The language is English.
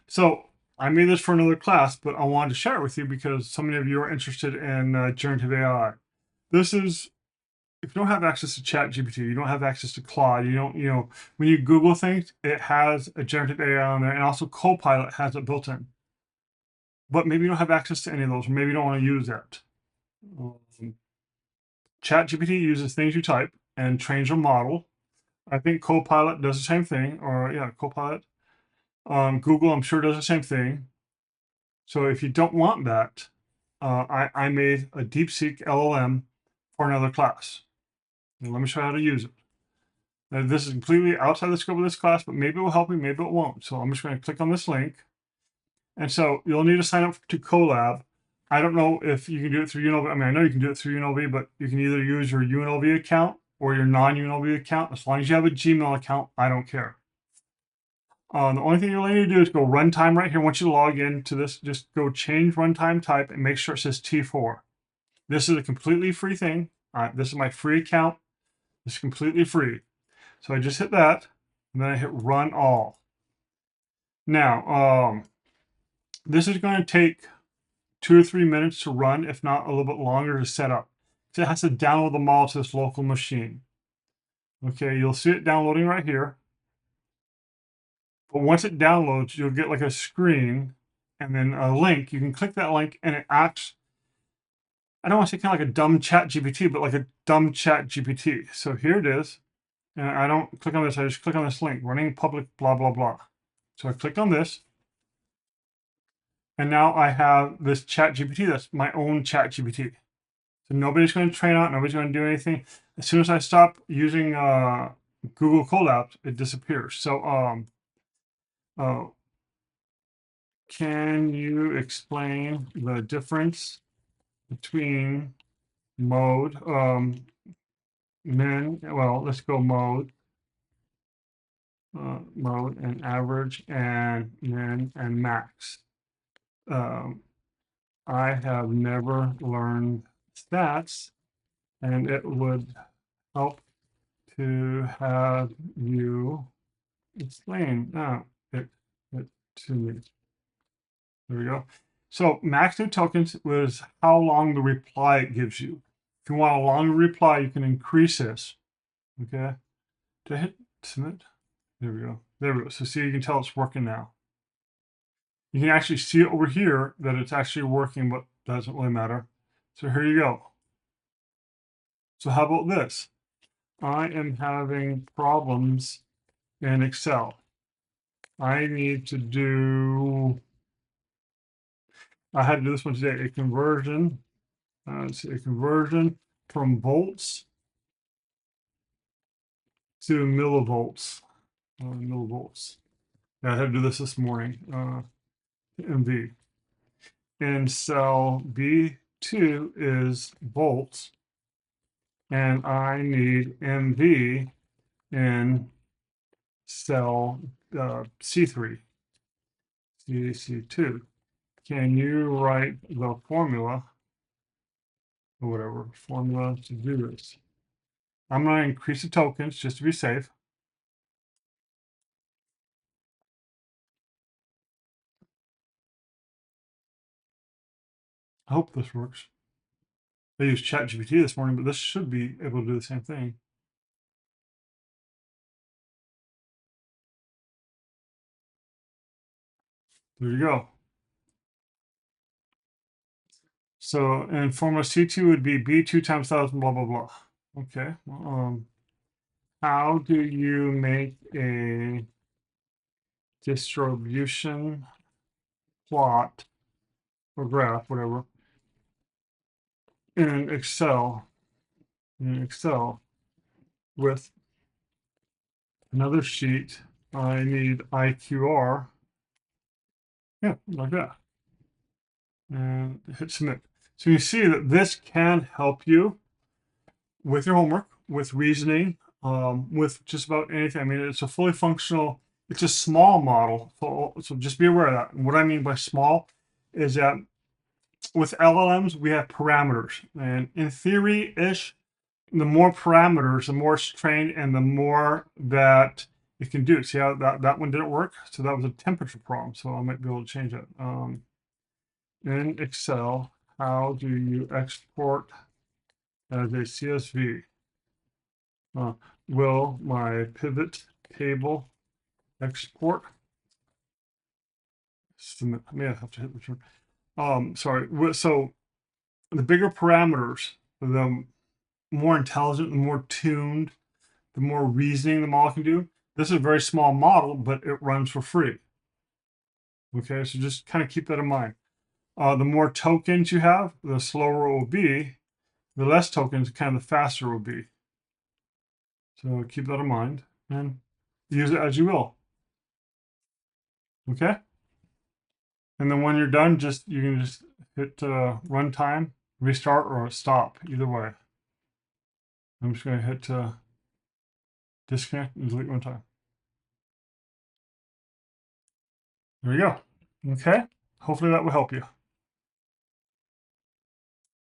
So I made this for another class, but I wanted to share it with you because so many of you are interested in generative AI. This is, if you don't have access to ChatGPT, you don't have access to Claude, when you Google things, it has a generative AI on there, and also Copilot has it built in. But maybe you don't have access to any of those, or maybe you don't want to use that. Um, ChatGPT uses things you type and trains your model. I think Copilot does the same thing, or yeah, Copilot. Google, I'm sure, does the same thing. So if you don't want that, I made a Deepseek LLM for another class. And let me show you how to use it. Now, this is completely outside the scope of this class, but maybe it will help you, maybe it won't. So I'm just going to click on this link. And so you'll need to sign up to Colab. I don't know if you can do it through UNLV. I mean, I know you can do it through UNLV, but you can either use your UNLV account or your non-UNLV account. As long as you have a Gmail account, I don't care. The only thing you'll need to do is go runtime right here. Once you log into this, just go change runtime type and make sure it says T4. This is a completely free thing. This is my free account. It's completely free. So I just hit that, and then I hit run all. Now, this is going to take 2 or 3 minutes to run, if not a little bit longer to set up. So it has to download the model to this local machine. Okay, you'll see it downloading right here. But once it downloads, you'll get like a screen and then a link. You can click that link and it acts, I don't want to say kind of like a dumb chat GPT, but like a dumb chat GPT. So here it is. And I don't click on this, I just click on this link, running public, blah, blah, blah. So I click on this. And now I have this chat GPT that's my own chat GPT. So nobody's going to train on it, nobody's going to do anything. As soon as I stop using Google Colab, it disappears. So can you explain the difference between mode, well, let's go mode and average and min and max. I have never learned stats, and it would help to have you explain it to me. There we go. So max new tokens was how long the reply it gives you. If you want a longer reply, you can increase this. Okay. To hit submit. There we go. There we go. So see, you can tell it's working now. You can actually see it over here that it's actually working, but doesn't really matter. So here you go. So how about this? I am having problems in Excel. I need to do, I had to do this one today, a conversion, a conversion from volts to millivolts. Millivolts. Yeah, I had to do this morning, MV. And cell B2 is volts, and I need MV in cell C3, C2. Can you write the formula, or whatever, formula to do this? I'm going to increase the tokens just to be safe. I hope this works. I used ChatGPT this morning, but this should be able to do the same thing. There you go. So, and formula C2 would be B2 times 1,000, blah, blah, blah. Okay. How do you make a distribution plot or graph, whatever, in Excel, with another sheet? I need IQR. Yeah, like that. And hit submit. So you see that this can help you with your homework, with reasoning, with just about anything. I mean, it's a fully functional, it's a small model. So just be aware of that. And what I mean by small is that with LLMs, we have parameters. And in theory-ish, the more parameters, the more it's trained, and the more that it can do. See how that one didn't work? So that was a temperature problem. So I might be able to change it. In Excel, how do you export as a CSV? Will my pivot table export? Submit. I may have to hit return. Sorry. So the bigger parameters, the more intelligent, the more tuned, the more reasoning the model can do. This is a very small model, but it runs for free. Okay, so just kind of keep that in mind. The more tokens you have, the slower it will be. The less tokens, kind of the faster it will be. So keep that in mind and use it as you will. Okay. And then when you're done, you can just hit runtime, restart, or stop. Either way. I'm just going to hit disconnect and delete runtime. There you go. Okay. Hopefully that will help you.